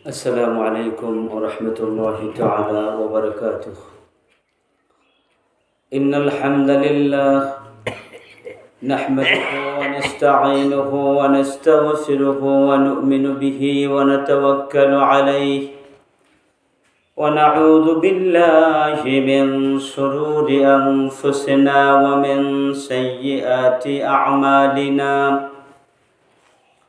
السلام عليكم ورحمة الله تعالى وبركاته. إن الحمد لله نحمده ونستعينه ونستغفره ونؤمن به ونتوكل عليه ونعوذ بالله من شرور أنفسنا ومن سيئات أعمالنا.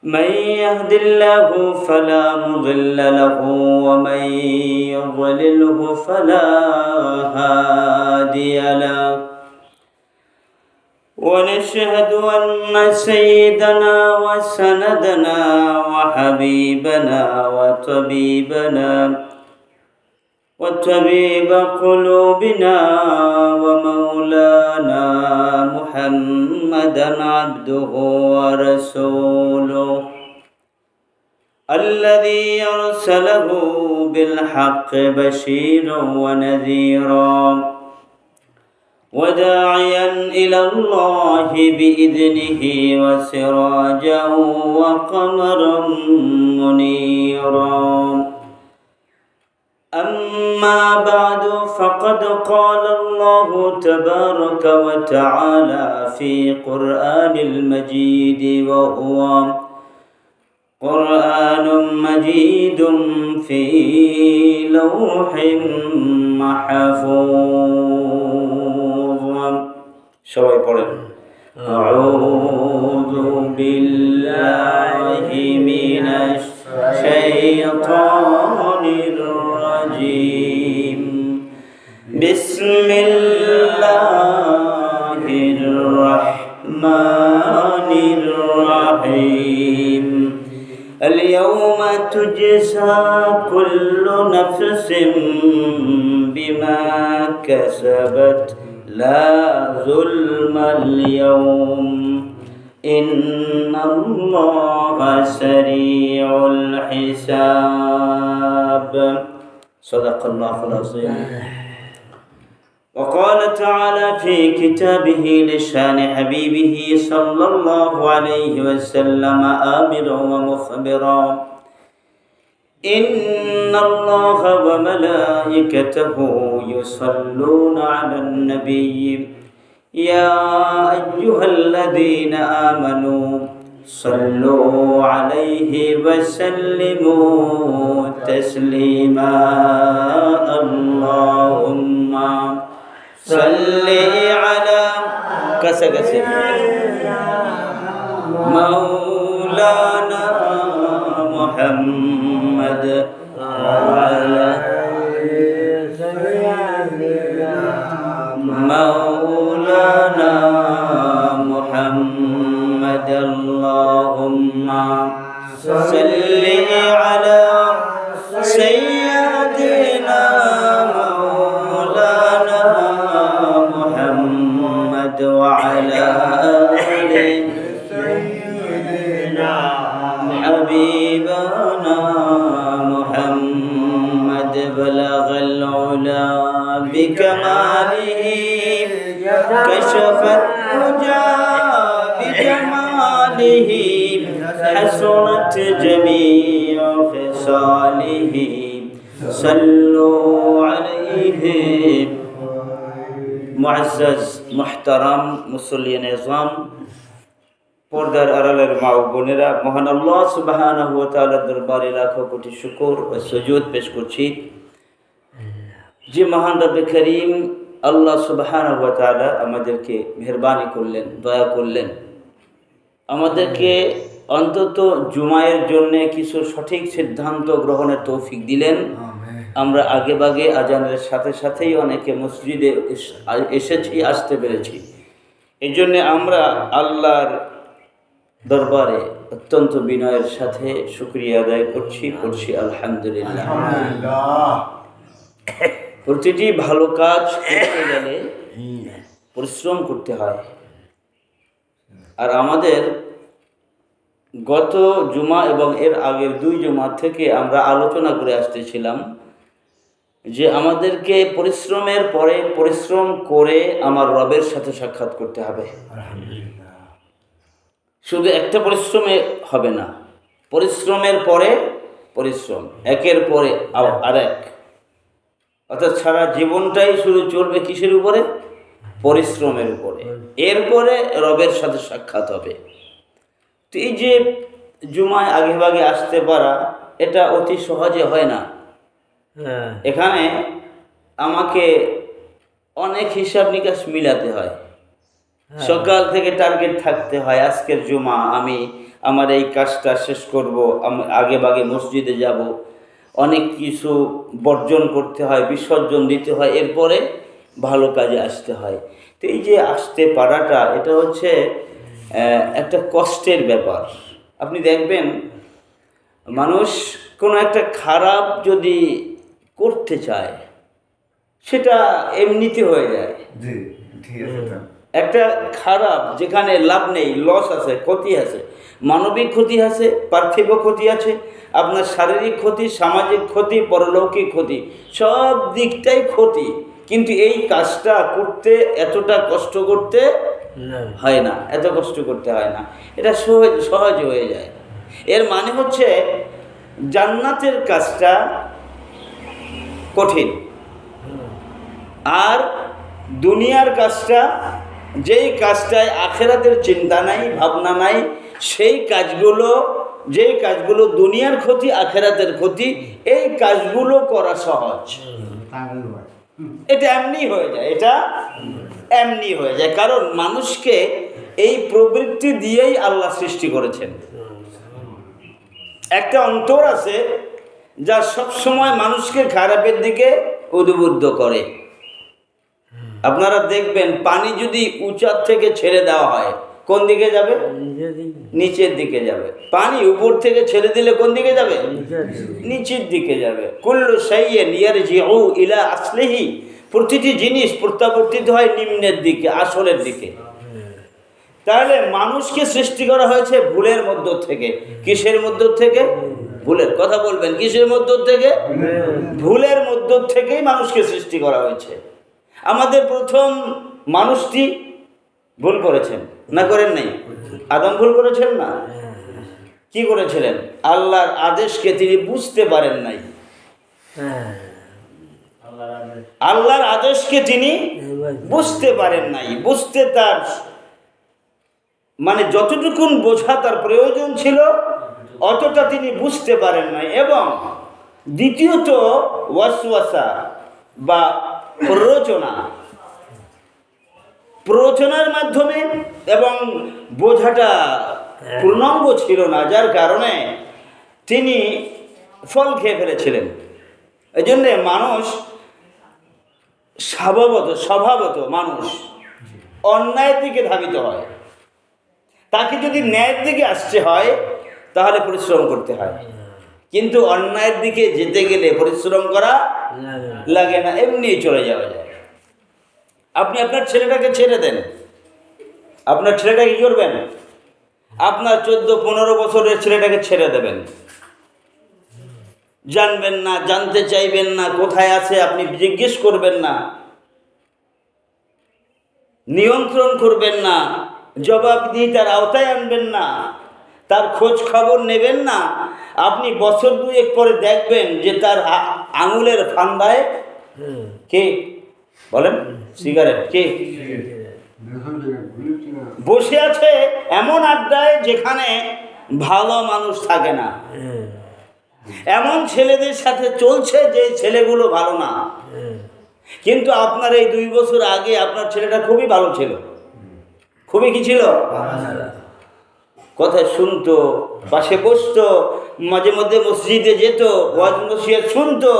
من يهد الله فلا مضل له ومن يضلله فلا هادي له. ونشهد أن سيدنا وسندنا وحبيبنا وطبيب قلوبنا ومولانا محمدا عبده ورسوله الذي أرسله بالحق بشيرا ونذيرا وداعيا إلى الله بإذنه وسراجا وقمرا منيرا. أما بعد فقد قال الله تبارك وتعالى في قرآن المجيد وهو قرآن مجيد في لوح محفوظ. সবাই পড়েন أعوذ بالله من الشيطان الرجيم. بسم الله الرحمن الرحيم. اليوم تجزى كل نفس بما كسبت لا ظلم اليوم إن الله سريع الحساب. صدق الله العظيم. وقال تعالى في كتابه لشان حبيبه صلى الله عليه وسلم آمرا ومخبرا: إن الله وملائكته يصلون على النبي يا أيها الذين آمنوا صلوا عليه وسلموا تسليما. اللهم صل على مولانا محمد وعلى مولانا محمد. اللهم صل على سيدنا مولانا محمد وعلى آل سيدنا حبيبنا محمد. بلغ العلا بكماله كشف الدجى بجماله حسنت جميع خصاله. صلوا عليه. মুআজ্জাজ মুহতারাম মুসল্লিয়ান ইজম, পর্দার আড়ালের মা ও বোনেরা, মহান আল্লাহ সুবহানাহু ওয়া তাআলার দরবারে লাখো কোটি শুকর ও সুজুদ পেশ করছি যে মহান রব্বে করিম আল্লাহ সুবহানাহু ওয়া তাআলা আমাদেরকে মেহেরবানি করলেন, দয়া করলেন, আমাদেরকে অন্তত জুমায়ের জন্য কিছু সঠিক সিদ্ধান্ত গ্রহণের তৌফিক দিলেন। আমরা আগে ভাগে আজানের সাথে সাথেই অনেকে মসজিদে এসেছি, আসতে পেরেছি। এই জন্যে আমরা আল্লাহর দরবারে অত্যন্ত বিনয়ের সাথে শুকরিয়া আদায় করছি আলহামদুলিল্লাহ। প্রতিটি ভালো কাজ করতে গেলে পরিশ্রম করতে হয়। আর আমাদের গত জুমা এবং এর আগের 2 জুমা থেকে আমরা আলোচনা করে আসতেছিলাম যে আমাদেরকে পরিশ্রমের পরে পরিশ্রম করে আমার রবের সাথে সাক্ষাৎ করতে হবে। শুধু একটা পরিশ্রমে হবে না, পরিশ্রমের পরে পরিশ্রম, একের পরে আরেক, অর্থাৎ সারা জীবনটাই শুরু চলবে কিসের উপরে? পরিশ্রমের উপরে। এরপরে রবের সাথে সাক্ষাৎ হবে। তো এই যে জুমায় আগে ভাগে আসতে পারা, এটা অতি সহজে হয় না। এখানে আমাকে অনেক হিসাব নিকাশ মিলাতে হয়। সকাল থেকে টার্গেট থাকতে হয়, আজকের জুমা আমি আমার এই কাজটা শেষ করব, আমি আগে ভাগে মসজিদে যাব, অনেক কিছু বর্জন করতে হয়, বিসর্জন দিতে হয়, এরপরে ভালো কাজে আসতে হয়। তো এই যে আসতে পারাটা, এটা হচ্ছে একটা কষ্টের ব্যাপার। আপনি দেখবেন মানুষ কোনো একটা খারাপ যদি করতে চায়, সেটা এমনিতে হয়ে যায়। একটা খারাপ যেখানে লাভ নেই, লস আছে, ক্ষতি আছে, মানবিক ক্ষতি আছে, পার্থিব ক্ষতি আছে, আপনার শারীরিক ক্ষতি, সামাজিক ক্ষতি, পরলৌকিক ক্ষতি, সব দিকটাই ক্ষতি। কিন্তু এই কাজটা করতে এতটা কষ্ট করতে হয় না, এত কষ্ট করতে হয় না, এটা সহজ হয়ে যায়। এর মানে হচ্ছে জান্নাতের কাজটা কঠিন, আর দুনিয়ার কাজটা, যেই কাজটায় আখেরাতের চিন্তা নাই, ভাবনা নাই, সেই কাজগুলো, যেই কাজগুলো দুনিয়ার ক্ষতি, আখেরাতের ক্ষতি, এই কাজগুলো করা সহজ। এটা এমনি হয়ে যায়, এটা এমনি হয়ে যায়। কারণ মানুষকে এই প্রবৃত্তি দিয়েই আল্লাহ সৃষ্টি করেছেন। একটা অন্তর আছে যা সবসময় মানুষকে খারাপের দিকে উদ্বুদ্ধ করে। আপনারা দেখবেন পানি যদি উঁচার থেকে ছেড়ে দেওয়া হয়, কোন দিকে যাবে? নিচের দিকে যাবে। পানি উপর থেকে ছেড়ে দিলে কোন দিকে যাবে? নিচের দিকে যাবে। কুল্লু শাইইন ইয়ারজিউ ইলা আসলিহি, প্রতিটি জিনিস প্রত্যাবর্তিত হয় নিম্নের দিকে, আসলের দিকে। তাহলে মানুষকে সৃষ্টি করা হয়েছে ভুলের মধ্য থেকে। কিসের মধ্য থেকে? ভুলের। কথা বলবেন, কিসের মধ্য থেকে? ভুলের মধ্য থেকেই মানুষকে সৃষ্টি করা হয়েছে। আমাদের প্রথম মানুষটি ভুল করেছেন না করেন নাই? আদম ভুল করেছেন না? কি করেছিলেন? আল্লাহর আদেশকে তিনি বুঝতে পারেন নাই। আল্লাহর আদেশকে তিনি বুঝতে পারেন নাই। বুঝতে তার মানে যতটুকুন বোঝা তার প্রয়োজন ছিল, অতটা তিনি বুঝতে পারেন নাই। এবং দ্বিতীয়ত ওয়াসওয়াসা বা প্ররোচনার মাধ্যমে, এবং বোঝাটা পূর্ণাঙ্গ ছিল না, যার কারণে তিনি ফল খেয়ে ফেলেছিলেন। এই জন্যে মানুষ স্বভাবত মানুষ অন্যায়ের দিকে ধাবিত হয়। তাকে যদি ন্যায়ের দিকে আসতে হয় তাহলে পরিশ্রম করতে হয়, কিন্তু অন্যায়ের দিকে যেতে গেলে পরিশ্রম করা লাগে না, এমনি চলে যাওয়া যায়। আপনি আপনার ছেলেটাকে ছেড়ে দেন, আপনার ছেলেটা কি করবেন? আপনার 14-15 বছরের ছেলেটাকে ছেড়ে দেবেন। জানবেন না, জানতে চাইবেন না, কোথায় আছে আপনি জিজ্ঞেস করবেন না, নিয়ন্ত্রণ করবেন না, জবাবদিহিতার আওতায় আনবেন না, তার খোঁজ খবর নেবেন না। আপনি বছর 2 পরে দেখবেন যে তার আঙুলের ফান্দায় কে বলেন? সিগারেট। কে বসে আছে এমন আড্ডায় যেখানে ভালো মানুষ থাকে না, এমন ছেলেদের সাথে চলছে যে ছেলেগুলো ভালো না। কিন্তু আপনার এই 2 বছর আগে আপনার ছেলেটা খুবই ভালো ছিল। খুবই কি ছিল? কথা শুনতো, পাশে বসতো, মাঝে মধ্যে মসজিদে যেত, ওয়াজ নসিহত শুনতো,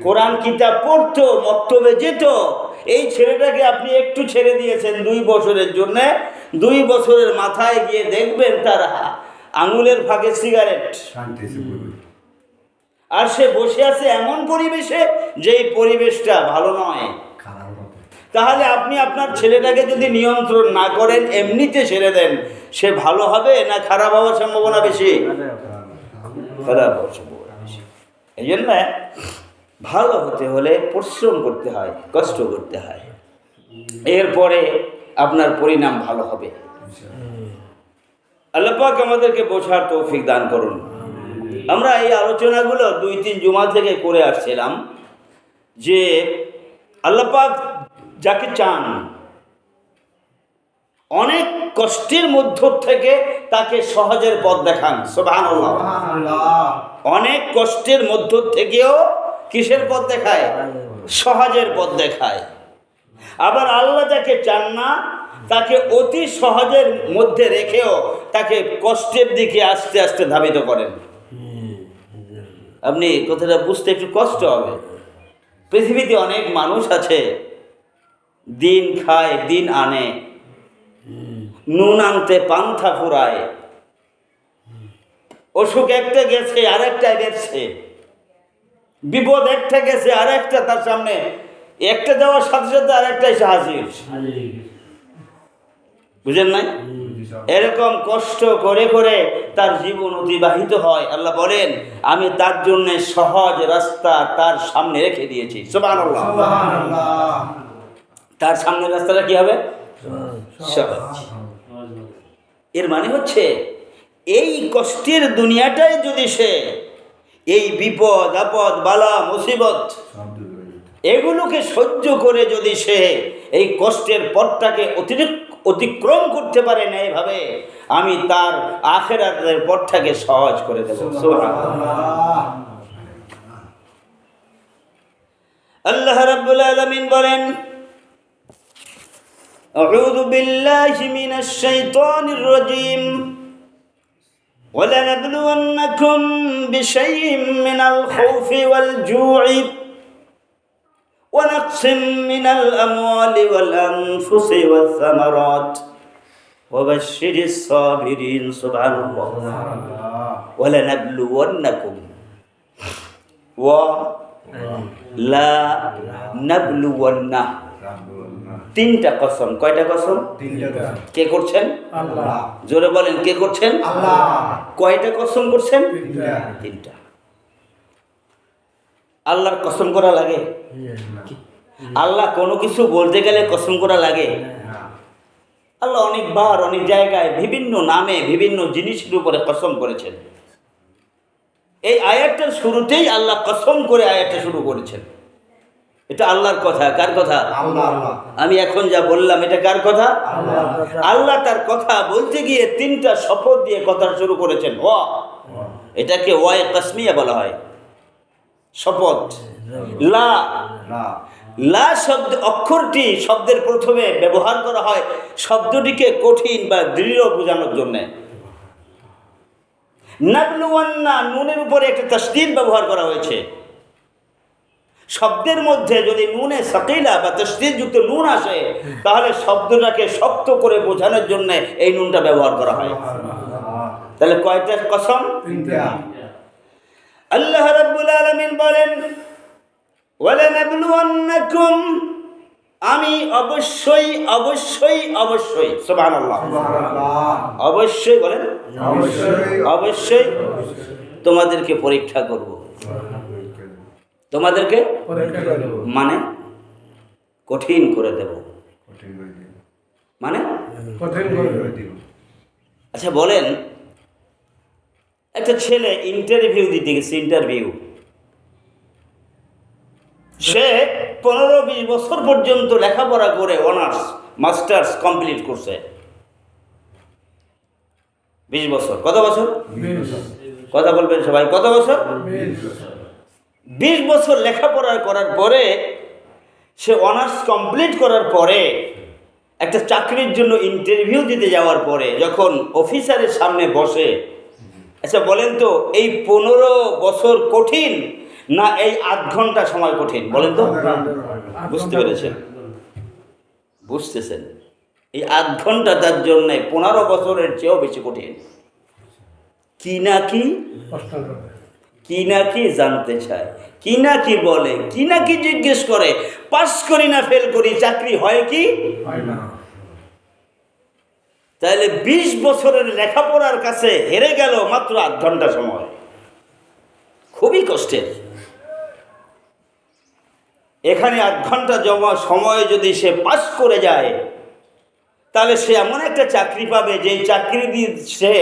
কোরআন কিতাব পড়তো, মক্তবে যেত। এই ছেলেটাকে আপনি একটু ছেড়ে দিয়েছেন 2 বছরের জন্য। 2 বছরের মাথায় গিয়ে দেখবেন তার আঙুলের ফাঁকে সিগারেট, আর সে বসে আছে এমন পরিবেশে যেই পরিবেশটা ভালো নয়। তাহলে আপনি আপনার ছেলেটাকে যদি নিয়ন্ত্রণ না করেন, এমনিতে ছেড়ে দেন, সে ভালো হবে না খারাপ হওয়ার সম্ভাবনা বেশি? খারাপ হওয়ার সম্ভাবনা বেশি। এই জন্য ভালো হতে হলে পরিশ্রম করতে হয়, কষ্ট করতে হয়, এরপরে আপনার পরিণাম ভালো হবে। আল্লাহ পাক আমাদেরকে বোঝার তৌফিক দান করুন। আমরা এই আলোচনাগুলো 2-3 জুমা থেকে করে আসছিলাম যে আল্লাহ পাক যাকে চান অনেক কষ্টের মধ্য থেকে তাকে সহজের পথ দেখান। সুবহানাল্লাহ। অনেক কষ্টের মধ্য থেকেও কিসের পথ দেখায়? সহজের পথ দেখায়। আবার আল্লাহ যাকে চান না তাকে অতি সহজের মধ্যে রেখেও তাকে কষ্টের দিকে আস্তে আস্তে ধাবিত করেন। আপনি কথাটা বুঝতে একটু কষ্ট হবে। পৃথিবীতে অনেক মানুষ আছে দিন খায় দিন আনে, নুন আনতে পান্থা ফুরায়, অসুখ একটা গেছে আরেকটা গেছে, বিপদ একটা গেছে আরেকটা তার সামনে, একটা যাওয়ার সাথে সাথে আরেকটা এসে হাজির। বুঝেন নাই? এরকম কষ্ট করে করে তার জীবন অতিবাহিত হয়। আল্লাহ বলেন আমি তার জন্য সহজ রাস্তা তার সামনে রেখে দিয়েছি। সুবহানাল্লাহ। তার সামনের রাস্তাটা কি হবে? সহজ। এর মানে হচ্ছে এই কষ্টের দুনিয়াটাই যদি সে এই বিপদ আপদ বালা মুসিবত এগুলোকে সহ্য করে যদি সে এই কষ্টের পথটাকে অতিক্রম করতে পারে না, এইভাবে আমি তার আখিরাতের পথটাকে সহজ করে দেব। সুবহানাল্লাহ। আল্লাহ রাব্বুল আলামিন বলেন আউযু বিল্লাহি মিনাশ শাইতানির রাজীম ওয়ালানাবলুওয়ান্নাকুম বিশাইইম মিনাল খাউফি ওয়াল জু'i ونقص من الأموال والأنفس والثمرات وبشر الصابرين. سبحان الله. ولنبلونكم ولا نبلون তিনটা কসম। কয়টা কসম? কে করছেন? আল্লাহ। জোরে বলেন কে করছেন? আল্লাহ। কয়টা কসম করছেন? তিনটা। আল্লাহর কসম করা লাগে? আল্লাহ কোনো কিছু বলতে গেলে কসম করা লাগে? আল্লাহ অনেকবার অনেক জায়গায় বিভিন্ন নামে বিভিন্ন জিনিসের উপরে কসম করেছেন। এই আয়াতটার শুরুতেই আল্লাহ কসম করে আয়াতটা শুরু করেছেন। এটা আল্লাহর কথা। কার কথা? আল্লাহ। আমি এখন যা বললাম এটা কার কথা? আল্লাহ তার কথা বলতে গিয়ে তিনটা শপথ দিয়ে কথা শুরু করেছেন। এটাকে ওয়ায়ে কাসমিয়া বলা হয়, শপথ। লা লা শব্দ অক্ষরটি শব্দের প্রথমে ব্যবহার করা হয় শব্দটিকে কঠিন বা দৃঢ় বোঝানোর জন্য। নাবলুওয়ান্না নুনের উপরে একটা তাসদীদ ব্যবহার করা হয়েছে। শব্দের মধ্যে যদি নুনে সাকিলা বা তাসদীদ যুক্ত নুন আসে তাহলে শব্দটাকে শক্ত করে বোঝানোর জন্য এই নুনটা ব্যবহার করা হয়। তাহলে কয়টা কসম? তিনটা। আল্লাহ রাব্বুল আলামিন বলেন ওয়ালানাবলুওয়ান্নাকুম, আমি অবশ্যই অবশ্যই অবশ্যই। সুবহানাল্লাহ। অবশ্যই বলেন অবশ্যই তোমাদেরকে পরীক্ষা করব। তোমাদেরকে মানে কঠিন করে দেব। মানে আচ্ছা বলেন, একটা ছেলে ইন্টারভিউ দিতে গেছে, ইন্টারভিউ। সে 15-20 বছর পর্যন্ত লেখাপড়া করে অনার্স মাস্টার্স কমপ্লিট করছে। 20 বছর। কত বছর? কথা বলবেন সবাই, কত বছর? 20 বছর লেখাপড়া করার পরে সে অনার্স কমপ্লিট করার পরে একটা চাকরির জন্য ইন্টারভিউ দিতে যাওয়ার পরে যখন অফিসারের সামনে বসে, আচ্ছা বলেন তো এই 15 বছর কঠিন না এই 8 ঘন্টা সময় কঠিন? বলেন তো। বুঝতে পেরেছেন? বুঝতেছেন? এই 8 ঘন্টা তার জন্য 15 বছরের চেয়েও বেশি কঠিন। কি না কি জানতে চায়, কি না কি বলে, কি না কি জিজ্ঞেস করে। পাস করি না ফেল করি, চাকরি হয় কি হয় না। তাহলে 20 বছরের লেখাপড়ার কাছে হেরে গেল মাত্র 8 ঘন্টা সময়। খুবই কষ্টের। এখানে 8 ঘন্টা জমা সময় যদি সে পাস করে যায় তাহলে সে এমন একটা চাকরি পাবে যে চাকরি দিয়ে সে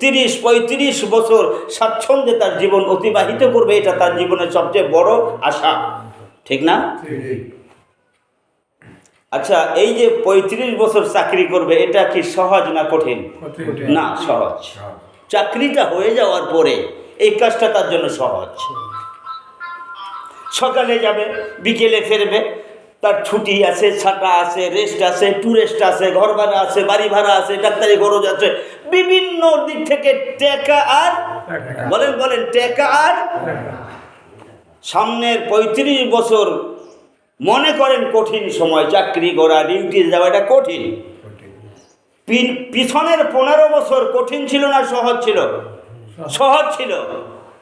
30-35 বছর স্বাচ্ছন্দ্যে তার জীবন অতিবাহিত করবে। এটা তার জীবনের সবচেয়ে বড় আশা, ঠিক না? আচ্ছা, এই যে 35 বছর চাকরি করবে, এটা কি সহজ না কঠিন? না, সহজ। চাকরিটা হয়ে যাওয়ার পরে এই কাজটা তার জন্য সহজ। সকালে যাবে, বিকেলে ফিরবে, তার ছুটি আছে, ছাটা আছে, রেস্ট আছে, টুরেস্ট আছে, ঘর ভাড়া আছে, বাড়ি ভাড়া আছে, ডাক্তারি খরচ আছে, বিভিন্ন দিক থেকে টাকা আর বলেন টাকা আর সামনের 35 বছর মনে করেন কঠিন সময়। চাকরি করা, ডিউটি যাওয়া, এটা কঠিন। পিছনের 15 বছর কঠিন ছিল না সহজ ছিল? সহজ ছিল।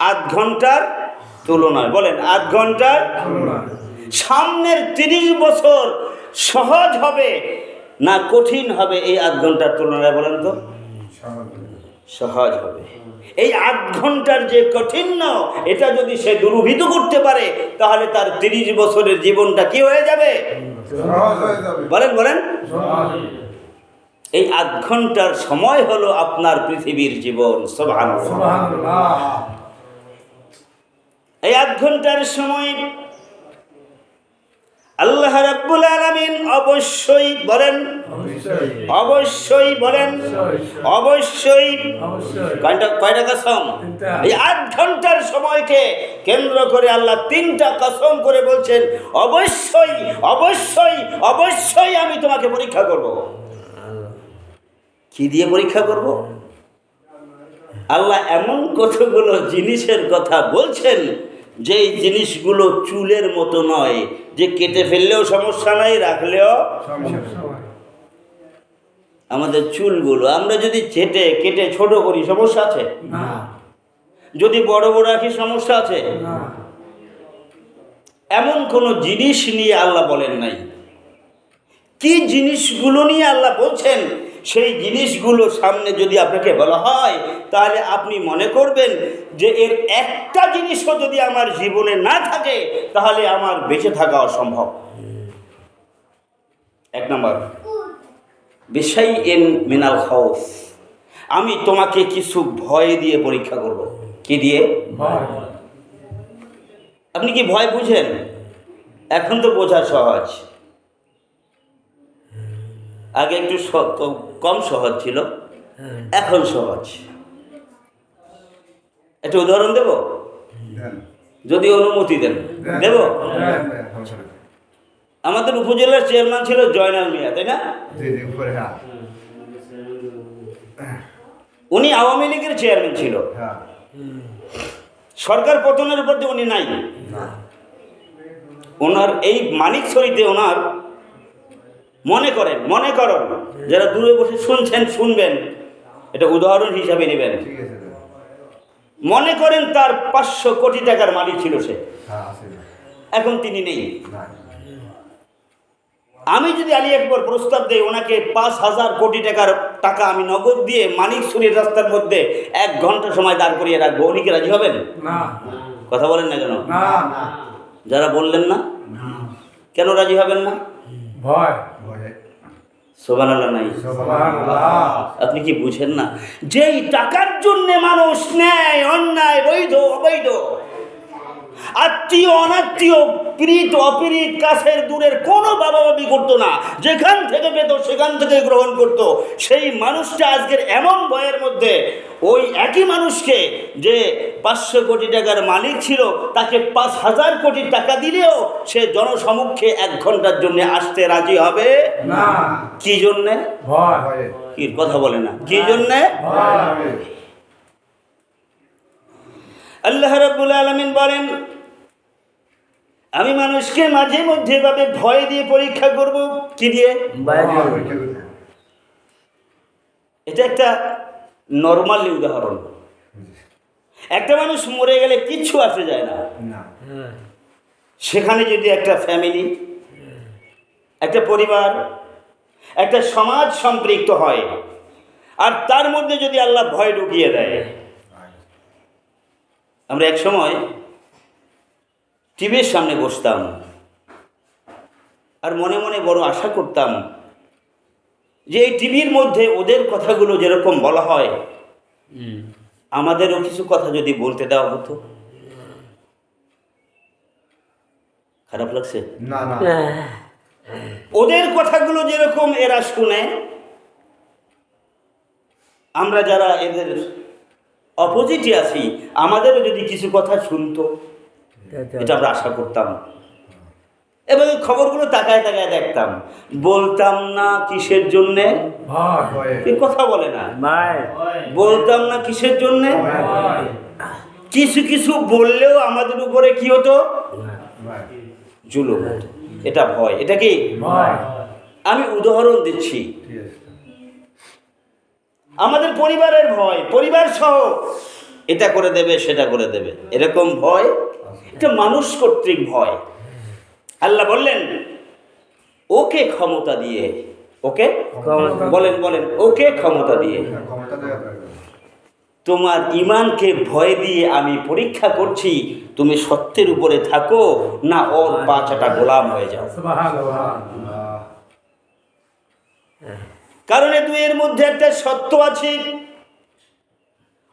8 ঘন্টার তুলনায়, বলেন 8 ঘন্টার সামনের 30 বছর সহজ হবে না কঠিন হবে? এই 8 ঘন্টার তুলনায় বলেন তো? সহজ হবে। এই 8 ঘন্টার যে কঠিন, এটা যদি সে দূরীভূত করতে পারে, তাহলে তার 30 বছরের জীবনটা কি হয়ে যাবে? বলেন এই 8 ঘন্টার সময় হলো আপনার পৃথিবীর জীবন। সুবহানাল্লাহ। এই 8 ঘন্টার সময় আল্লাহ রাব্বুল আলামিন অবশ্যই বলেন কয়টা কসম? এই 8 ঘন্টার সময়কে কেন্দ্র করে আল্লাহ 3টা কসম করে বলছেন, অবশ্যই আমি তোমাকে পরীক্ষা করব। কি দিয়ে পরীক্ষা করব? আল্লাহ এমন কতগুলো জিনিসের কথা বলছেন যেই জিনিসগুলো চুলের মতো নয়, যে কেটে ফেললেও সমস্যা নাই, রাখলেও সমস্যা। আমাদের চুলগুলো আমরা যদি কেটে ছোট করি, সমস্যা আছে? না। যদি বড় রাখি, সমস্যা আছে? না। এমন কোনো জিনিস নিয়ে আল্লাহ বলেন নাই। কি জিনিসগুলো নিয়ে আল্লাহ বলছেন, সেই জিনিসগুলো সামনে যদি আপনাকে বলা হয়, তাহলে আপনি মনে করবেন যে এর একটা জিনিসও যদি আমার জীবনে না থাকে, তাহলে আমার বেঁচে থাকা অসম্ভব। 1 নম্বর, বিশাইইন মিনাল খাউফ, আমি তোমাকে কিছু ভয় দিয়ে পরীক্ষা করব। কি দিয়ে? ভয়। আপনি কি ভয় বুঝেন? এখন তো বোঝা সহজ, আগে একটু কম সহজ ছিল, এখন সহজ। একটা উদাহরণ দেব, যদি অনুমতি দেন। দেব? আমাদের উপজেলার চেয়ারম্যান ছিল জয়নাল মিয়া, তাই না? উনি আওয়ামী লীগের চেয়ারম্যান ছিল। সরকার পতনের উপর উনি নাই। ওনার এই মানিকছড়িতে ওনার মনে করেন যারা দূরে বসে শুনবেন, এটা উদাহরণ হিসাবে নেবেন। মনে করেন তার 500 কোটি টাকার মালিক ছিল সে, এখন তিনি নেই। আমি যদি আলী একবার প্রস্তাব দেই ওনাকে 5000 কোটি টাকা আমি নগদ দিয়ে মানিকছড়ির রাস্তার মধ্যে 1 ঘন্টা সময় দাঁড় করিয়ে রাখবো, উনি কি রাজি হবেন? না। কথা বলেন না কেন? যারা বললেন না, কেন রাজি হবেন না? ভয়। সুবহানাল্লাহ নাই? আপনি কি বুঝেন না? যেই টাকার জন্য মানুষ নেয়, অন্যায়, বৈধ, অবৈধ, আত্মীয়, অনাত্মীয়, প্রীত, অপ্রীত, কাছের দূরের কোনো বাবাবাবি করতো না, যেখান থেকে পেত সেখান থেকে গ্রহণ করত, সেই মানুষটা আজকের এমন ভয়ের মধ্যে, ওই একই মানুষকে যে 500 কোটি টাকার মালিক ছিল, তাকে 5000 কোটি টাকা দিলেও সে জনসমক্ষে 1 ঘন্টার জন্য আসতে রাজি হবে না। কি জন্যে? ভয়। কি কথা বলে না? কি জন্যে? ভয়। আল্লাহ রাব্বুল আলামিন বলেন, আমি মানুষকে মাঝে মধ্যে ভাবে ভয় দিয়ে পরীক্ষা করব। কি দিয়ে? এটা একটা নরমালি উদাহরণ। একটা মানুষ মরে গেলে কিচ্ছু আসে যায় না, সেখানে যদি একটা ফ্যামিলি, একটা পরিবার, একটা সমাজ সম্পৃক্ত হয়, আর তার মধ্যে যদি আল্লাহ ভয় ঢুকিয়ে দেয়। আমরা এক সময় টিভির সামনে বসতাম আর মনে মনে বড় আশা করতাম যে এই টিভির মধ্যে ওদের কথাগুলো যেরকম বলা হয়, আমাদেরও কিছু কথা যদি বলতে দেওয়া হতো। খারাপ লাগছে? না না, ওদের কথাগুলো যেরকম এরা শুনে, আমরা যারা এদের অপোজিটে আছি, আমাদেরও যদি কিছু কথা শুনতো, এটা আমরা আশা করতাম। এবং এই খবরগুলো তাকায় তাকায় দেখতাম, বলতাম না কিসের জন্যে, কথা বলে না, বলতাম না কিসের জন্যে। কিছু কিছু বললেও আমাদের উপরে কি হতো, জুলুম হতো। এটা ভয়। এটা কি? আমি উদাহরণ দিচ্ছি, আমাদের পরিবারের ভয়, পরিবার সহ এটা করে দেবে সেটা করে দেবে, এরকম ভয়। এটা মানুষ কর্তৃক ভয়। আল্লাহ বললেন ওকে ক্ষমতা দিয়ে, ওকে বলেন বলেন, ওকে ক্ষমতা দিয়ে, তোমার ইমানকে ভয় দিয়ে আমি পরীক্ষা করছি, তুমি সত্যের উপরে থাকো না ওর পাঁচটা গোলাম হয়ে যাও। কারণ এই দুইয়ের মধ্যে একটা সত্য আছে,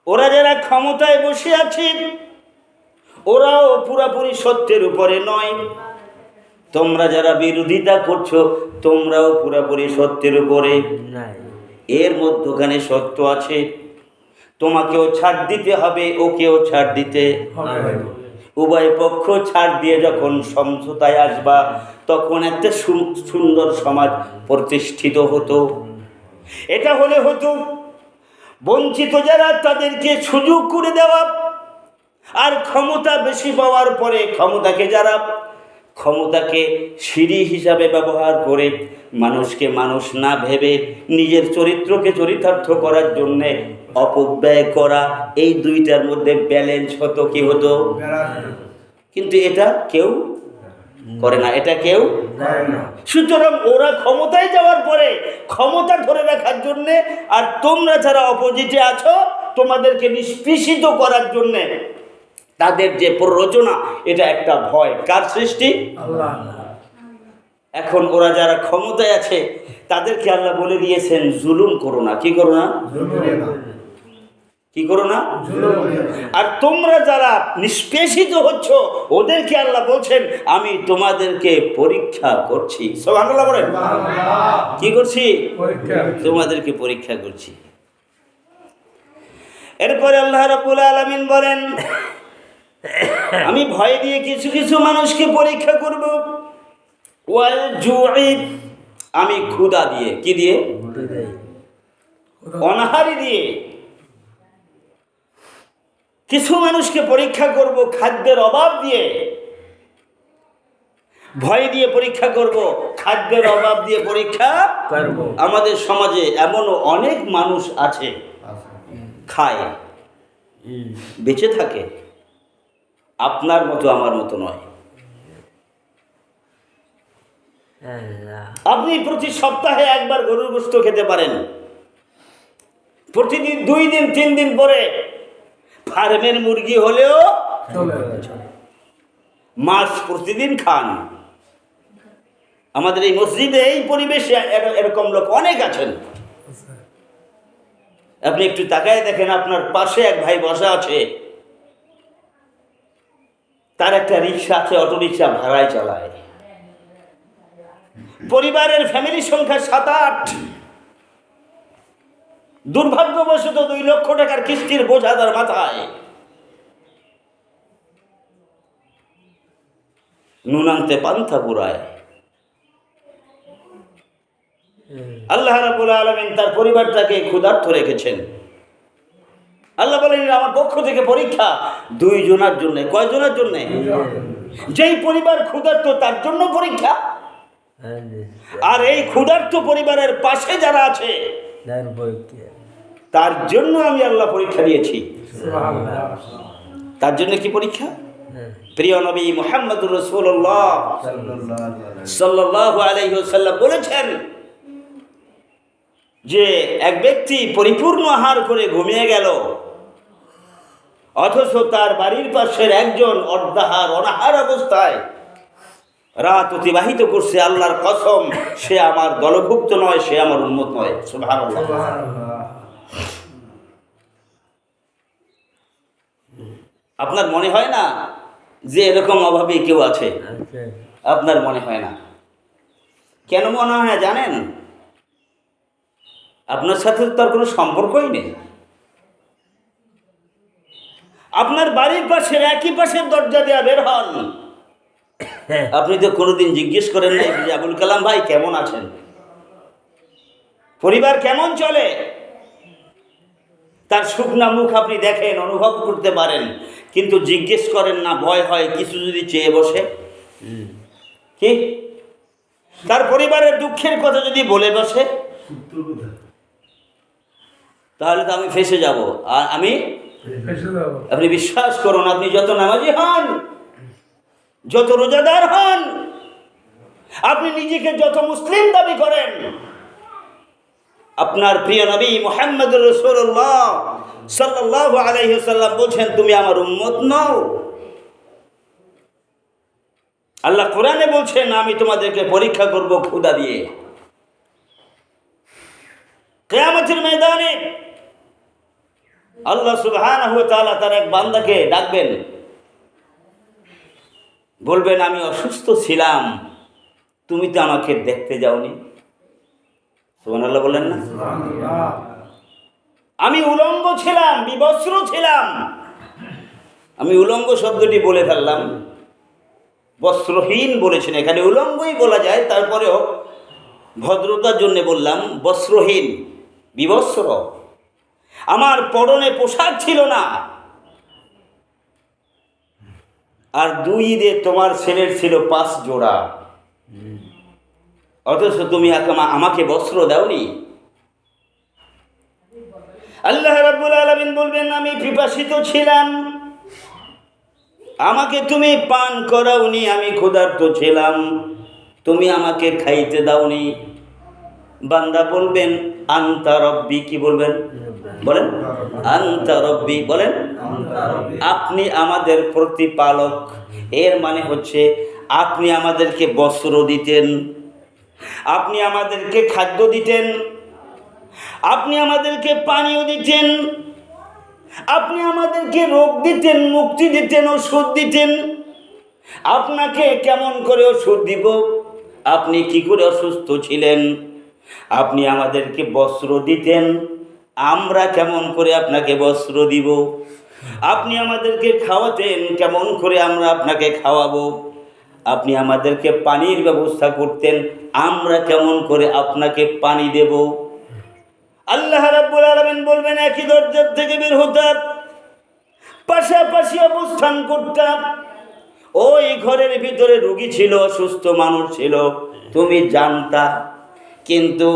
ওরা যারা ক্ষমতায় বসে আছে ওরাও পুরাপুরি সত্যের উপরে নয়, তোমরা যারা বিরোধিতা করছো তোমরাও পুরাপুরি সত্যের উপরে। এর মধ্যখানে সত্য আছে, তোমাকেও ছাড় দিতে হবে, ওকেও ছাড় দিতে হবে। উভয় পক্ষ ছাড় দিয়ে যখন সমঝোতায় আসবা, তখন একটা সুন্দর সমাজ প্রতিষ্ঠিত হতো। এটা হলে হতো বঞ্চিত যারা তাদেরকে সুযোগ করে দেওয়া, আর ক্ষমতা বেশি পাওয়ার পরে ক্ষমতাকে সিঁড়ি হিসাবে ব্যবহার করে মানুষকে মানুষ না ভেবে নিজের চরিত্রকে চরিতার্থ করার জন্যে অপব্যয় করা, এই দুইটার মধ্যে ব্যালেন্স হতো, কি হতো। কিন্তু এটা কেউ করে না, এটা কেউ। সুতরাং ওরা ক্ষমতায় যাওয়ার পরে ক্ষমতা ধরে রাখার জন্যে, আর তোমরা যারা অপোজিটে আছো তোমাদেরকে নিষ্পেষিত করার জন্যে তাদের যে প্ররোচনা, এটা একটা ভয়। কার সৃষ্টি? আল্লাহ। এখন ওরা যারা ক্ষমতায় আছে তাদেরকে আল্লাহ বলে দিয়েছেন জুলুম করো না। কি করো না? কি করো না? আর তোমরা যারা নিষ্পেষিত হচ্ছ ওদেরকে আল্লাহ বলছেন আমি তোমাদেরকে পরীক্ষা করছি। সুবহানাল্লাহ বলেন। কি করছি? তোমাদেরকে পরীক্ষা করছি। এরপরে আল্লাহ রাব্বুল আলামিন বলেন আমি ভয় দিয়ে কিছু কিছু মানুষকে পরীক্ষা করব, ওয়াল জুই, আমি ক্ষুধা দিয়ে, কি দিয়ে? অনাহারি দিয়ে। কিছু মানুষকে পরীক্ষা করব খাদ্যের অভাব দিয়ে, ভয় দিয়ে পরীক্ষা করব, খাদ্যের অভাব দিয়ে পরীক্ষা করব। আমাদের সমাজে এমনও অনেক মানুষ আছে খায়, বেঁচে থাকে, আপনার মতো আমার মতো নয়। আপনি প্রতি সপ্তাহে একবার গরুর গোশত খেতে পারেন, প্রতিদিন 2 দিন 3 দিন পরে ফার্মের মুরগি হলেও মাছ প্রতিদিন খান। আমাদের এই মসজিদে এই পরিবেশে এরকম লোক অনেক আছেন। আপনি একটু তাকায় দেখেন, আপনার পাশে এক ভাই বসা আছে, তার একটা রিক্সা আছে, অটো রিক্সা ভাড়ায় চালায়, পরিবারের ফ্যামিলির সংখ্যা 7-8, দুর্ভাগ্যবশত 2 লক্ষ টাকার কিস্তির বোঝা তার মাথায়। নুন আনতে পান্থা পুরায়। আল্লাহ রাব্বুল আলামিন তার পরিবারটাকে ক্ষুধার্ত রেখেছেন। আল্লাহ বলেন আমার পক্ষ থেকে পরীক্ষা 2 জনের জন্য। কয় জনের জন্য? যেই পরিবার ক্ষুধার্ত তার জন্য পরীক্ষা, আর এই ক্ষুধার্ত পরিবারের পাশে যারা আছে তার জন্য আমি আল্লাহ পরীক্ষা দিয়েছি। তার জন্য কি পরীক্ষা? প্রিয় নবী মুহাম্মদুর রাসূলুল্লাহ সাল্লাল্লাহু আলাইহি ওয়াসাল্লাম বলেছেন যে এক ব্যক্তি পরিপূর্ণ আহার করে ঘুমিয়ে গেল, অথচ তার বাড়ির পাশের একজন অর্ধাহার অনাহার অবস্থায় রাত অতিবাহিত করছে, আল্লাহর কসম সে আমার দলভুক্ত নয়, সে আমার উম্মত নয়। সুবহানাল্লাহ। আপনার মনে হয় না যে এরকম অভাবী কেউ আছে? আপনার মনে হয় না? কেন মনে হয় জানেন? আপনার সাথে তার কোনো সম্পর্কই নেই। আপনার বাড়ির পাশের একই পাশের দরজা দেওয়া বের হন, আপনি তো কোনোদিন জিজ্ঞেস করেন নাই যে আবুল কালাম ভাই কেমন আছেন, পরিবার কেমন চলে? তার শুকনা মুখ আপনি দেখেন, অনুভব করতে পারেন, কিন্তু জিজ্ঞেস করেন না। ভয় হয় কিছু যদি চেয়ে বসে, কি তার পরিবারের দুঃখের কথা যদি বলে বসে, তাহলে তো আমি ফেঁসে যাব। আর আপনি বিশ্বাস করুন, আপনি যত নামাজি হন, যত রোজাদার হন, আপনি নিজেকে যত মুসলিম দাবি করেন, আপনার প্রিয় নবী মুহাম্মদুর রাসূলুল্লাহ সাল্লাল্লাহু আলাইহি ওয়াসাল্লাম বলছেন তুমি আমার উম্মত নও। আল্লাহ কোরআনে বলছেন আমি তোমাদেরকে পরীক্ষা করব ক্ষুধা দিয়ে। কিয়ামতের ময়দানে আল্লাহ সুবহানাহু ওয়া তাআলা তার এক বান্দাকে ডাকবেন, বলবেন আমি অসুস্থ ছিলাম, তুমি তো আমাকে দেখতে যাওনি। সুবহানাল্লাহ বলেন না? আমি উলঙ্গ ছিলাম, বিবস্ত্র ছিলাম। আমি উলঙ্গ শব্দটি বলে ফেললাম, বস্ত্রহীন বলেছেন, এখানে উলঙ্গই বলা যায়, তারপরেও ভদ্রতার জন্য বললাম বস্ত্রহীন, বিবস্ত্র। আমার পরনে পোশাক ছিল না। আর 2 ঈদে তোমার ছেলের ছিল 5 জোড়া, অথচ তুমি আমাকে বস্ত্র দাওনি। আল্লাহ রাব্বুল আলামিন বলবেন আমি পিপাসিত ছিলাম, আমাকে তুমি পান করাওনি। আমি ক্ষুধার্ত ছিলাম, তুমি আমাকে খাইতে দাওনি। বান্দা বলবেন আনতা রব্বি, কি বলবেন? বলেন আনতা রব্বি, বলেন আপনি আমাদের প্রতিপালক। এর মানে হচ্ছে আপনি আমাদেরকে বস্ত্র দিতেন, আপনি আমাদেরকে খাদ্য দিতেন, আপনি আমাদেরকে পানীয় দিতেন, আপনি আমাদেরকে রোগ দিতেন, মুক্তি দিতেন, ওষুধ দিতেন। আপনাকে কেমন করে ওষুধ দিব? আপনি কি করে অসুস্থ ছিলেন? আপনি আমাদেরকে বস্ত্র দিতেন, আমরা কেমন করে আপনাকে বস্ত্র দিব? আপনি আমাদেরকে খাওয়াতেন, কেমন করে আমরা আপনাকে খাওয়াবো? আপনি আমাদেরকে পানির ব্যবস্থা করতেন, আমরা কেমন করে আপনাকে পানি দেব? আল্লাহ রাব্বুল আলামিন বলবেন একই দরজার থেকে বের হতাম, পাশাপাশি অবস্থান করতাম। ওই ঘরের ভিতরে রোগী ছিল, অসুস্থ মানুষ ছিল, তুমি জানতা, কিন্তু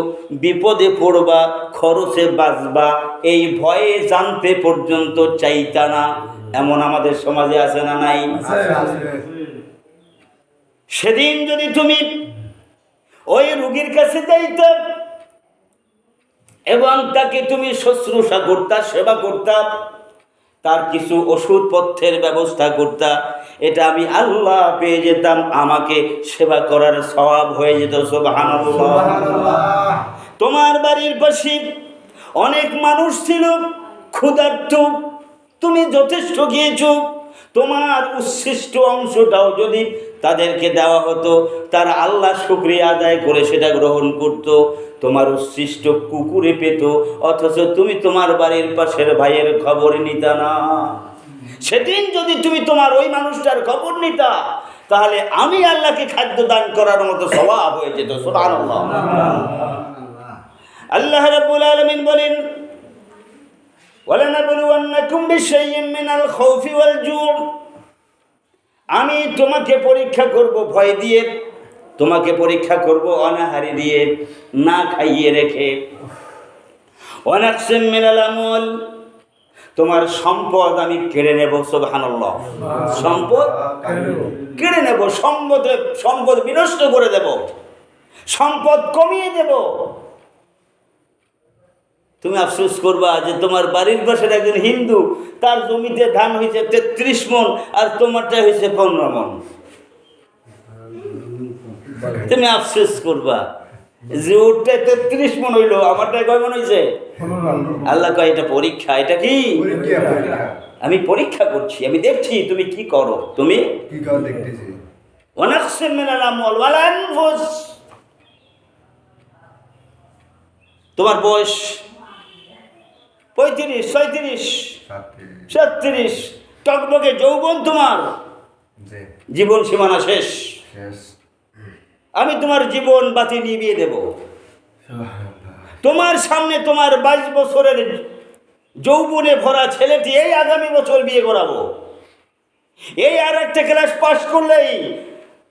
বিপদে পড়বা, খরচে বাঁচবা, এই ভয়ে জানতে পর্যন্ত চাইতা না। এমন আমাদের সমাজে আছে না নাই? সেদিন যদি তুমি ওই রোগীর কাছে যাইতা এবং তাকে তুমি শুশ্রূষা করতা, সেবা করতা, তার কিছু ওষুধপত্রের ব্যবস্থা করতা, এটা আমি আল্লাহ পেয়ে যেতাম, আমাকে সেবা করার সওয়াব হয়ে যেত। সুবহানাল্লাহ। তোমার বাড়ির পাশে অনেক মানুষ ছিল ক্ষুধার্ত, তুমি যথেষ্ট খেয়েছো, তোমার উচ্ছিষ্ট অংশটাও যদি তাদেরকে দেওয়া হতো, তারা আল্লাহ শুকরিয়া আদায় করে সেটা গ্রহণ করত, তোমার উচ্ছিষ্ট কুকুরে পেত, অথচ তুমি তোমার বাড়ির পাশের ভাইয়ের খবর নিতা না। সেদিন যদি তুমি তোমার ওই মানুষটার খবর নিতা, তাহলে আমি আল্লাহকে খাদ্য দান করার মতো সওয়াব হয়ে যেত। সুবহানাল্লাহ। আল্লাহ রাব্বুল আলামিন বলেন ওয়ালানাবলুওয়ান্নাকুম বিশাইইম মিনাল খাউফি ওয়াল জু', আমি তোমাকে পরীক্ষা করব ভয় দিয়ে, তোমাকে পরীক্ষা করব অনাহারি দিয়ে, না খাইয়ে রেখে। ওয়ানাকসিম মিনাল আমওয়াল, তোমার সম্পদ আমি কেড়ে নেব। সুবহানাল্লাহ। সম্পদ কেড়ে নেব, সম্পদ বিনষ্ট করে দেব, সম্পদ কমিয়ে দেব। তুমি আফসোস করবা যে তোমার বাড়ির পাশের একজন হিন্দু, তার জমিতে ধান হয়েছে 33 মণ আর তোমারটা হয়েছে 15 মণ। তুমি আফসোস করবা যে ওরটা 33 মন হইলো, আমারটা কয় মন হয়েছে? আল্লাহ কয় এটা পরীক্ষা। এটা কি? আমি পরীক্ষা করছি, আমি দেখছি তুমি কি করো। তুমি কি করো দেখতেছি। ওয়ানাকসিম মিনাল আমওয়াল ওয়াল আনফুস। তোমার বয়স 35, 36, 37, টকবকে যৌবন তোমার, জীবন সীমানা শেষ। আমি তোমার জীবন বাতি নিভিয়ে দেব। তোমার সামনে তোমার 22 বছরের যৌবনে ভরা ছেলেটি এই আগামী বছর বিয়ে করাবো। এই আর একটা ক্লাস পাস করলেই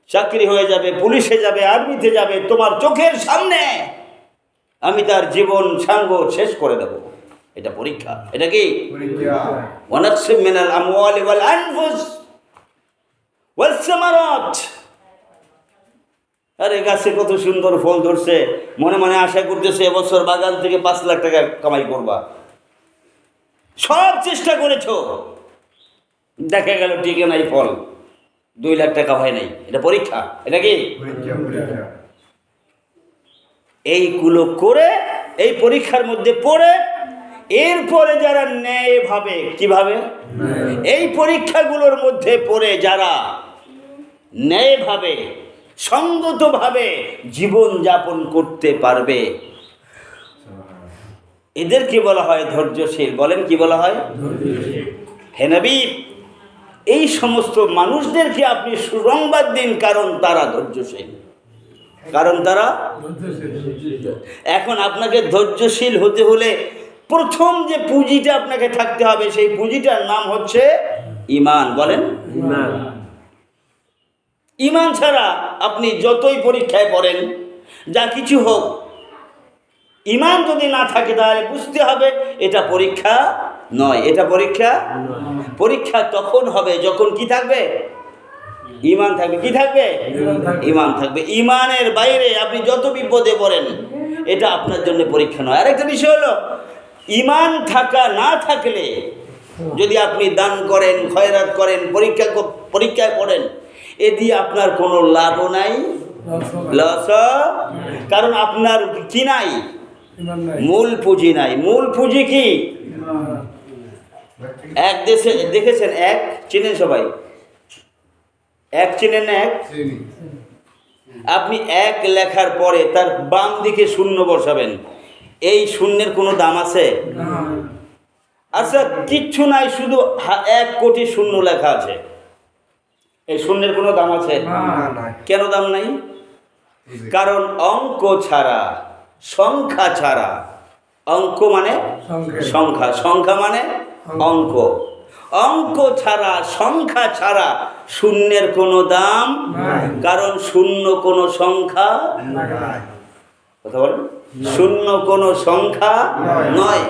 চাকরি হয়ে যাবে, পুলিশে যাবে, আর্মিতে যাবে। তোমার চোখের সামনে আমি তার জীবন সাঙ্গ শেষ করে দেব। এটা পরীক্ষা। এটা কি? ওয়ানাকসিম মিনাল আমওয়ালি ওয়াল আনফুস ওয়াস সামারাত। আরে গাছে কত সুন্দর ফল ধরছে, মনে মনে আশা করতেছে এবছর বাগান থেকে 5 লাখ টাকা কামাই করবা। সব চেষ্টা করেছো, দেখা গেল টিকে নাই ফল, 2 লাখ টাকা হয় নাই। এটা পরীক্ষা। এটা কি? এইগুলো করে এই পরীক্ষার মধ্যে পড়ে এরপরে যারা ন্যায়ভাবে, কিভাবে এই পরীক্ষাগুলোর মধ্যে পড়ে যারা ন্যায়ভাবে সঙ্গতভাবে জীবন যাপন করতে পারবে, এদেরকে বলা হয় ধৈর্যশীল। বলেন কি বলা হয়? হে নবী, এই সমস্ত মানুষদেরকে আপনি সুসংবাদ দিন, কারণ তারা ধৈর্যশীল। কারণ তারা এখন আপনাকে ধৈর্যশীল হতে হলে প্রথম যে পুঁজিটা আপনাকে থাকতে হবে, সেই পুঁজিটার নাম হচ্ছে ঈমান। বলেন ঈমান। ঈমান ছাড়া আপনি যতই পরীক্ষায় পড়েন, যা কিছু হোক, ঈমান যদি না থাকে তাহলে বুঝতে হবে এটা পরীক্ষা নয়। এটা পরীক্ষা। পরীক্ষা তখন হবে যখন কি থাকবে? ঈমান থাকবে। কি থাকবে? ঈমান থাকবে। ঈমানের বাইরে আপনি যত বিপদে পড়েন, এটা আপনার জন্য পরীক্ষা নয়। আরেকটা বিষয় হলো, ঈমান থাকা না থাকলে যদি আপনি দান করেন, খয়রাত করেন, পরীক্ষায় পড়েন, এ দিয়ে আপনার কোনো লাভও নাই, লস। কারণ আপনার কি নাই? মূল পুঁজি নাই। মূল পুঁজি কি? এক দেশে দেখেছেন, এক চিনেন সবাই, এক চিনেন না? এক, আপনি এক লেখার পরে তার বাম দিকে শূন্য বসাবেন, এই শূন্যের কোনো দাম আছে? আচ্ছা, কিচ্ছু নাই, শুধু 1 কোটি শূন্য লেখা আছে, এই শূন্যের কোনো দাম আছে? কেন দাম নাই? কারণ অঙ্ক ছাড়া, সংখ্যা ছাড়া, অঙ্ক মানে সংখ্যা, সংখ্যা মানে অঙ্ক, অঙ্ক ছাড়া, সংখ্যা ছাড়া শূন্যের কোনো দাম। কারণ শূন্য কোনো সংখ্যা, কথা বলেন, শূন্য কোনো সংখ্যা নয়।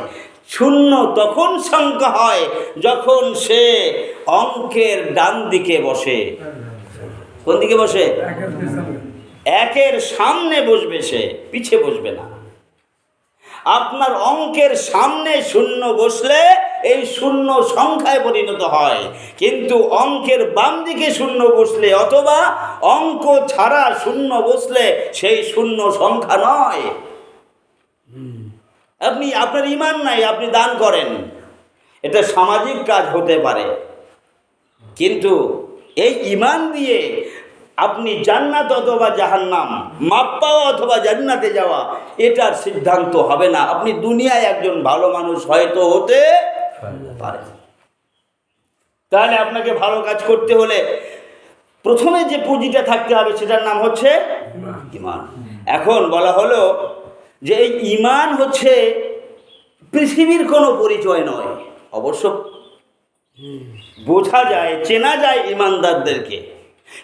শূন্য তখন সংখ্যা হয় যখন সে অঙ্কের ডান দিকে বসে। কোন দিকে বসে? একের সামনে বসবে, সে পিছে বসবে না। আপনার অঙ্কের সামনে শূন্য বসলে এই শূন্য সংখ্যায় পরিণত হয়, কিন্তু অঙ্কের বাম দিকে শূন্য বসলে অথবা অঙ্ক ছাড়া শূন্য বসলে সেই শূন্য সংখ্যা নয়। আপনি, আপনার ঈমান নাই, আপনি দান করেন, এটা সামাজিক কাজ হতে পারে, কিন্তু এই ঈমান দিয়ে আপনি জান্নাত অথবা জাহান্নাম, মাপ পাওয়া অথবা জান্নাতে যাওয়া, এটার সিদ্ধান্ত হবে না। আপনি দুনিয়ায় একজন ভালো মানুষ হয়তো হতে পারে। তাহলে আপনাকে ভালো কাজ করতে হলে প্রথমে যে পুঁজিটা থাকতে হবে সেটার নাম হচ্ছে ঈমান। এখন বলা হলো যে এই ঈমান হচ্ছে পৃথিবীর কোনো পরিচয় নয়। অবশ্য বোঝা যায়, চেনা যায় ঈমানদারদেরকে,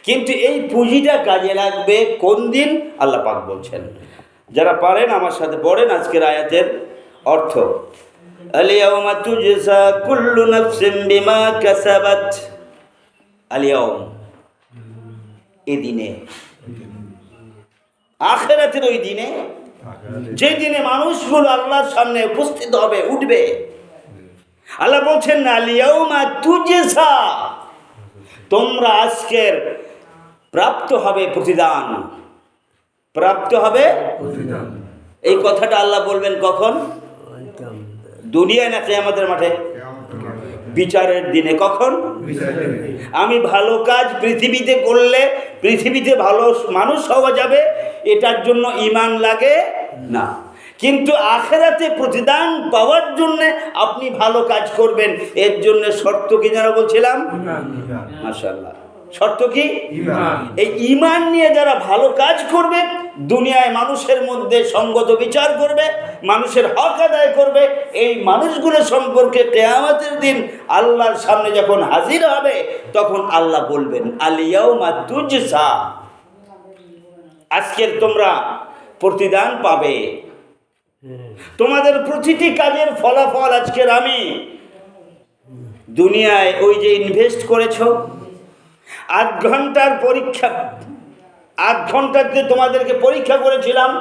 কিন্তু এই পুঁজিটা কাজে লাগবে কোন দিন? আল্লাহ পাক বলছেন। যারা পারেন আমার সাথে পড়েন আজকের আয়াতের অর্থ। আল-ইয়াওমা তুজজা কুল্লু নাফসিন বিমা কাসাবাত। আল-ইয়াওম, এই দিনে, আখিরাতের ওই দিনে, যে দিনে মানুষগুলো আল্লাহর সামনে উপস্থিত হবে, উঠবে। আল্লাহ বলছেন না, আল-ইয়াওমা তুজজা, তোমরা আজকের প্রাপ্ত হবে প্রতিদান। প্রাপ্ত হবে। এই কথাটা আল্লাহ বলবেন কখন? দুনিয়ায় না কিয়ামতের মাঠে? বিচারের দিনে। কখন? আমি ভালো কাজ পৃথিবীতে করলে পৃথিবীতে ভালো মানুষ হওয়া যাবে, এটার জন্য ঈমান লাগে না। কিন্তু আখিরাতে প্রতিদান পাওয়ার জন্য আপনি ভালো কাজ করবেন, এর জন্য শর্ত কি যেন বলছিলাম? মাশাআল্লাহ, শর্ত কি? এই ঈমান নিয়ে যারা ভালো কাজ করবে, দুনিয়ায় মানুষের মধ্যে সঙ্গত বিচার করবে, মানুষের হক আদায় করবে, এই মানুষগুলো সম্পর্কে কিয়ামতের দিন আল্লাহর সামনে যখন হাজির হবে, তখন আল্লাহ বলবেন আল ইয়াউমা তুজজা, আজকের তোমরা প্রতিদান পাবে। তোমাদের প্রতিটি কাজের ফলাফল আজকের আমি দুনিয়ায় ওই যে ইনভেস্ট করেছো 8 ঘন্টার পরীক্ষা, 8 ঘন্টাতে তোমাদেরকে পরীক্ষা করেছিলাম,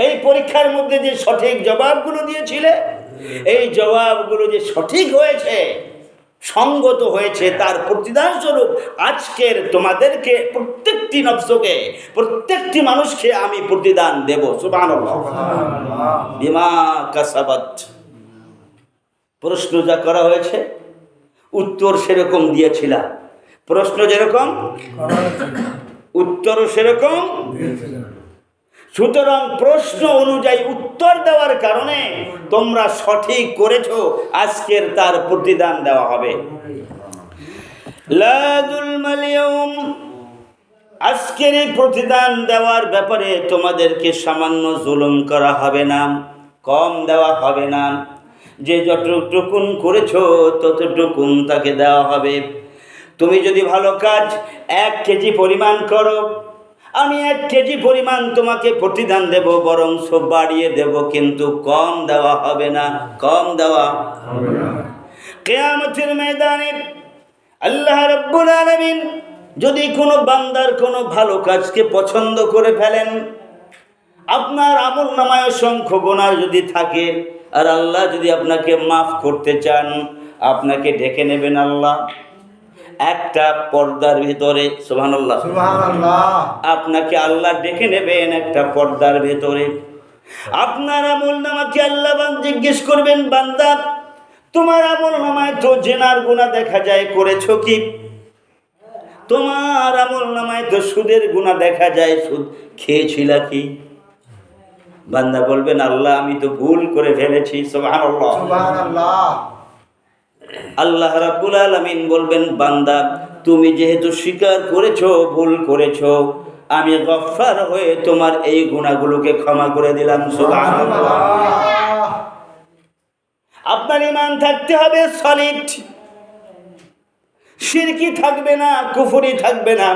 এই পরীক্ষার মধ্যে যে সঠিক জবাবগুলো দিয়েছিলে, এই জবাবগুলো যে সঠিক হয়েছে, সঙ্গত হয়েছে, তার প্রতিদান স্বরূপ আজকের তোমাদেরকে প্রত্যেকটি নফসকে, প্রত্যেকটি মানুষকে আমি প্রতিদান দেব। সুবহানাল্লাহ। বিমা কাসাবাত, প্রশ্ন যা করা হয়েছে উত্তর সেরকম দিয়েছিলাম, প্রশ্ন যেরকম উত্তরও সেরকম। সুতরাং প্রশ্ন অনুযায়ী উত্তর দেওয়ার কারণে তোমরা সঠিক করেছো, আজকের তার প্রতিদান দেওয়া হবে। লা যুলমাল ইয়াউম, আজকের এই প্রতিদান দেওয়ার ব্যাপারে তোমাদেরকে সামান্য জুলুম করা হবে না, কম দেওয়া হবে না। যে যতটুকুন করেছো ততটুকুন তাকে দেওয়া হবে। তুমি যদি ভালো কাজ 1 কেজি পরিমাণ করো, আমি 1 কেজি পরিমাণ তোমাকে প্রতিদান দেব, বরং সব বাড়িয়ে দেব, কিন্তু কম দেওয়া হবে না, কম দেওয়া হবে না। কিয়ামতের ময়দানে আল্লাহ রাব্বুল আলামিন যদি কোনো বান্দার কোনো ভালো কাজকে পছন্দ করে ফেলেন, আপনার আমলনামায় অসংখ্য গুনাহ যদি থাকে, আর আল্লাহ যদি আপনাকে মাফ করতে চান, আপনাকে ডেকে নেবেন আল্লাহ একটা পর্দার ভিতরে। সুবহানাল্লাহ, সুবহানাল্লাহ। আপনাকে আল্লাহ ডেকে নেবেন একটা পর্দার ভিতরে। আপনার আমলনামাকে আল্লাহ জিজ্ঞেস করবেন, বান্দা তোমার আমলনামায় তো জিনার গুনাহ দেখা যায়, করেছো কি? তোমার আমলনামায় তো সুদের গুনাহ দেখা যায়, সুদ খেয়েছিলা কি? বান্দা বলবেন, আল্লাহ আমি তো ভুল করে ফেলেছি। সুবহানাল্লাহ, সুবহানাল্লাহ। আল্লাহ রাব্বুল আলামিন বলবেন, বান্দা তুমি যেহেতু স্বীকার করেছো, ভুল করেছো, আমি গফফার হয়ে তোমার এই গুনাহগুলোকে ক্ষমা করে দিলাম। সুবহানাল্লাহ। আপনার ঈমান থাকতে হবে সলিড, শিরকি থাকবে না, কুফরি থাকবে না,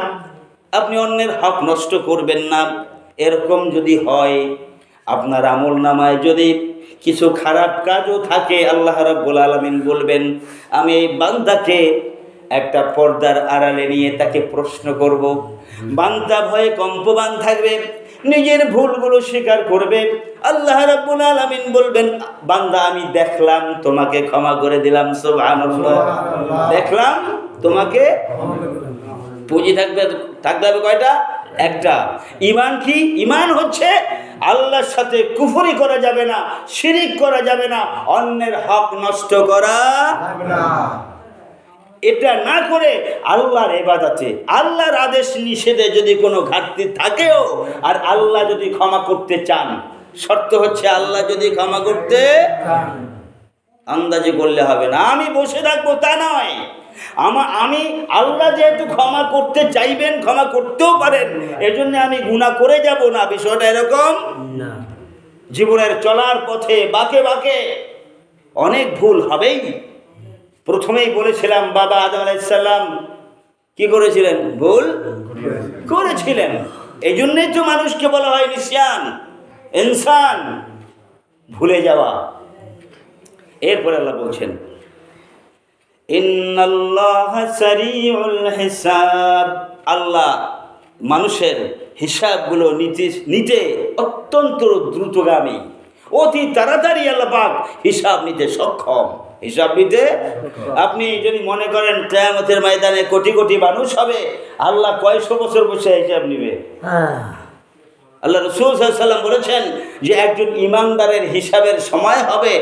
আপনি অন্যের হক নষ্ট করবেন না। এরকম যদি হয়, আপনার আমলনামায় যদি কিছু খারাপ কাজও থাকে, আল্লাহ রাব্বুল আলামিন বলবেন, আমি এই বান্দাকে একটা পর্দার আড়ালে নিয়ে তাকে প্রশ্ন করব। বান্দা ভয়ে কম্পমান থাকবে, নিজের ভুলগুলো স্বীকার করবে। আল্লাহ রাব্বুল আলামিন বলবেন, বান্দা আমি দেখলাম, তোমাকে ক্ষমা করে দিলাম। সুবহানাল্লাহ, দেখলাম, তোমাকে পুঁজি থাকবে, থাকতে হবে কয়টা? একটা। ঈমান কি? ঈমান হচ্ছে আল্লাহর সাথে কুফরি করা যাবে না, শিরিক করা যাবে না, অন্যের হক নষ্ট করা যাবে না। এটা না করে আল্লাহর ইবাদতে, আল্লাহর আদেশ নিষেধে যদি কোনো ঘাটতি থাকেও, আর আল্লাহ যদি ক্ষমা করতে চান, শর্ত হচ্ছে আল্লাহ যদি ক্ষমা করতে আন্দাজে করলে হবে না। আমি বসে থাকবো তা নয়, আমি আল্লাহ যেহেতু ক্ষমা করতে চাইবেন, ক্ষমা করতেও পারেন, এজন্য আমি গুনাহ করে যাব না, বিষয়টা এরকম না। জীবনের চলার পথে বাঁকে বাঁকে অনেক ভুল হবেই। প্রথমেই বলেছিলাম, বাবা আদম আলাইহিস সালাম কি করেছিলেন? ভুল করেছিলেন। এই জন্যই তো মানুষকে বলা হয় নিসিয়ান, ইনসান, ভুলে যাওয়া। এরপরে আল্লাহ বলছেন, ইন্নাল্লাহা সারিউল হিসাব, আল্লাহ মানুষের হিসাবগুলো নিতে অত্যন্ত দ্রুতগামী, অতি তাড়াতাড়ি আল্লাহ পাক হিসাব নিতে সক্ষম। হিসাব নিতে, আপনি যদি মনে করেন কিয়ামতের ময়দানে কোটি কোটি মানুষ হবে, আল্লাহ কয়শো বছর বসে হিসাব নিবে? আল্লাহ রাসূল সাল্লাল্লাহু আলাইহি ওয়াসাল্লাম বলেছেন যে একজন ইমানদারের হিসাবের সময় হবে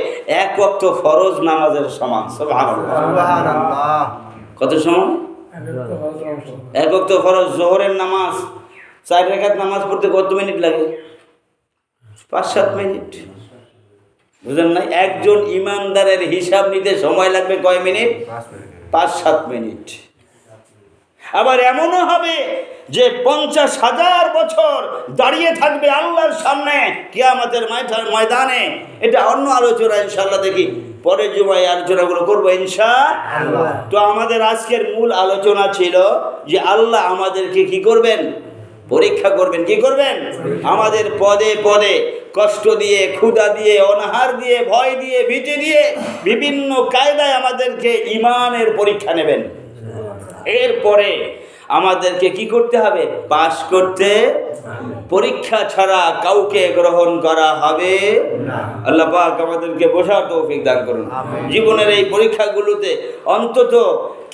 এক ওয়াক্ত ফরজ নামাজের সমান। সুবহানাল্লাহ। কত সময়? এক ওয়াক্ত ফরজ যোহরের নামাজ 4 রাকাত নামাজ পড়তে কত মিনিট লাগে? 5-7 মিনিট। বুঝলেন না? একজন ইমানদারের হিসাব নিতে সময় লাগবে কয় মিনিট? 5-7 মিনিট। আবার এমনও হবে যে 50,000 বছর দাঁড়িয়ে থাকবে আল্লাহর সামনে কিয়ামতের ময়দানে। এটা অন্য আলোচনা ইনশাআল্লাহ দেখি পরের জুমায় আলোচনাগুলো করবো ইনশাআল্লাহ। তো আমাদের আজকের মূল আলোচনা ছিল যে আল্লাহ আমাদেরকে কি করবেন? পরীক্ষা করবেন। কি করবেন? আমাদের পদে পদে কষ্ট দিয়ে, ক্ষুধা দিয়ে, অনাহার দিয়ে, ভয় দিয়ে, ভীতি দিয়ে বিভিন্ন কায়দায় আমাদেরকে ঈমানের পরীক্ষা নেবেন। এরপরে আমাদেরকে কি করতে হবে? পাস করতে। পরীক্ষা ছাড়া কাউকে গ্রহণ করা হবে না। আল্লাহ পাক আমাদেরকে বোঝার তৌফিক দান করুন। জীবনের এই পরীক্ষাগুলোতে অন্তত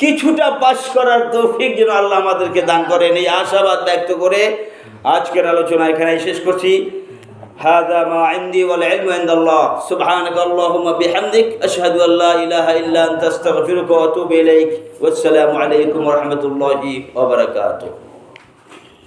কিছুটা পাস করার তৌফিক যেন আল্লাহ আমাদেরকে দান করেন, এই আশাবাদ ব্যক্ত করে আজকের আলোচনা এখানেই শেষ করছি। هذا ما عندي والعلم عند الله سبحانك اللهم بحمدك أشهد أن لا إله إلا أنت أستغفرك وأتوب إليك والسلام عليكم ورحمة الله وبركاته.